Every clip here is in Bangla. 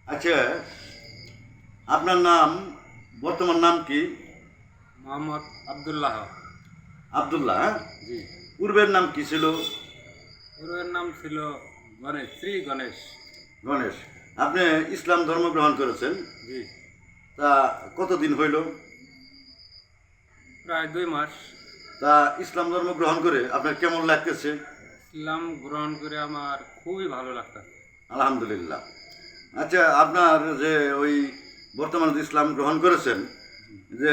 আচ্ছা, আপনার নাম, বর্তমান নাম কি? মোহাম্মদ আব্দুল্লাহ। আব্দুল্লাহ, হ্যাঁ? জি। পূর্বের নাম কি ছিল? পূর্বের নাম ছিল গণেশ, শ্রী গণেশ। গণেশ। আপনি ইসলাম ধর্ম গ্রহণ করেছেন, জি। তা কতদিন হইল? প্রায় 2 মাস। তা ইসলাম ধর্ম গ্রহণ করে আপনার কেমন লাগতেছে? ইসলাম গ্রহণ করে আমার খুবই ভালো লাগতেছে। আলহামদুলিল্লাহ। আচ্ছা, আপনার যে ওই বর্তমানে যে ইসলাম গ্রহণ করেছেন, যে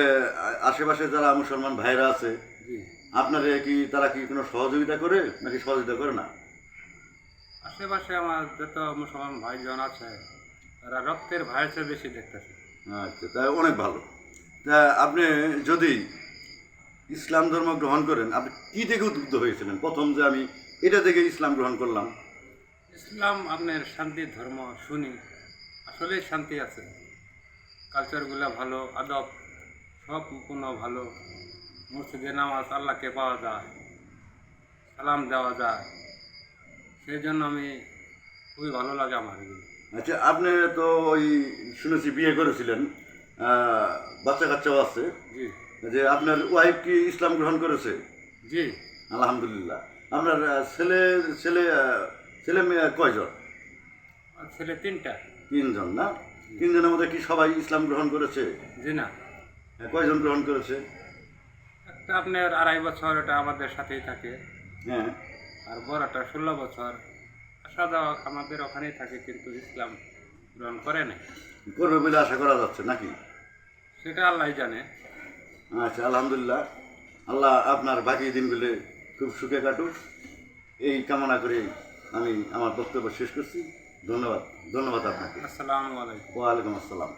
আশেপাশে যারা মুসলমান ভাইরা আছে, জি। আপনারে কি তারা কি কোনো সহযোগিতা করে নাকি সহযোগিতা করে না? আশেপাশে আমার যত মুসলমান ভাইজন আছে তারা রক্তের ভাইয়ের চেয়ে বেশি দেখতেছে। আচ্ছা, তাই অনেক ভালো। তা আপনি যদি ইসলাম ধর্ম গ্রহণ করেন, আপনি কি থেকে উদ্বুদ্ধ হয়েছিলেন প্রথম যে আমি এটা থেকে ইসলাম গ্রহণ করলাম? ইসলাম আপনার শান্তির ধর্ম, শুনি আসলেই শান্তি আছে। কালচারগুলো ভালো, আদব সব সম্পূর্ণ ভালো। মসজিদে নামাজ আল্লাহকে পাওয়া যায়, সালাম দেওয়া যায়। সেই জন্য আমি খুবই ভালো লাগে আমার এগুলো। আচ্ছা, আপনি তো ওই শুনেছি বিয়ে করেছিলেন, বাচ্চা কাচ্চাও আছে, জি। যে আপনার ওয়াইফ কি ইসলাম গ্রহণ করেছে? জি। আলহামদুলিল্লাহ। আপনার ছেলে ছেলে ছেলে মেয়ে কয়জন? আর ছেলে 3টা। 3জন না? 3জনের মধ্যে কি সবাই ইসলাম গ্রহণ করেছে? জি না। কয়জন গ্রহণ করেছে? একটা আপনার 2.5 বছর, এটা আমাদের সাথেই থাকে। হ্যাঁ। আর বড়টা 16 বছর। আসা যাওয়া আমাদের ওখানেই থাকে, কিন্তু ইসলাম গ্রহণ করে নাই। করবে বলে আশা করা যাচ্ছে নাকি? সেটা আল্লাহ জানে। আচ্ছা, আলহামদুলিল্লাহ। আল্লাহ আপনার বাকি দিনগুলো খুব সুখে কাটুক, এই কামনা করে আমি আমার বক্তব্য শেষ করছি। ধন্যবাদ। ধন্যবাদ আপনাকে। আসসালামু আলাইকুম। ওয়ালাইকুম আসসালাম।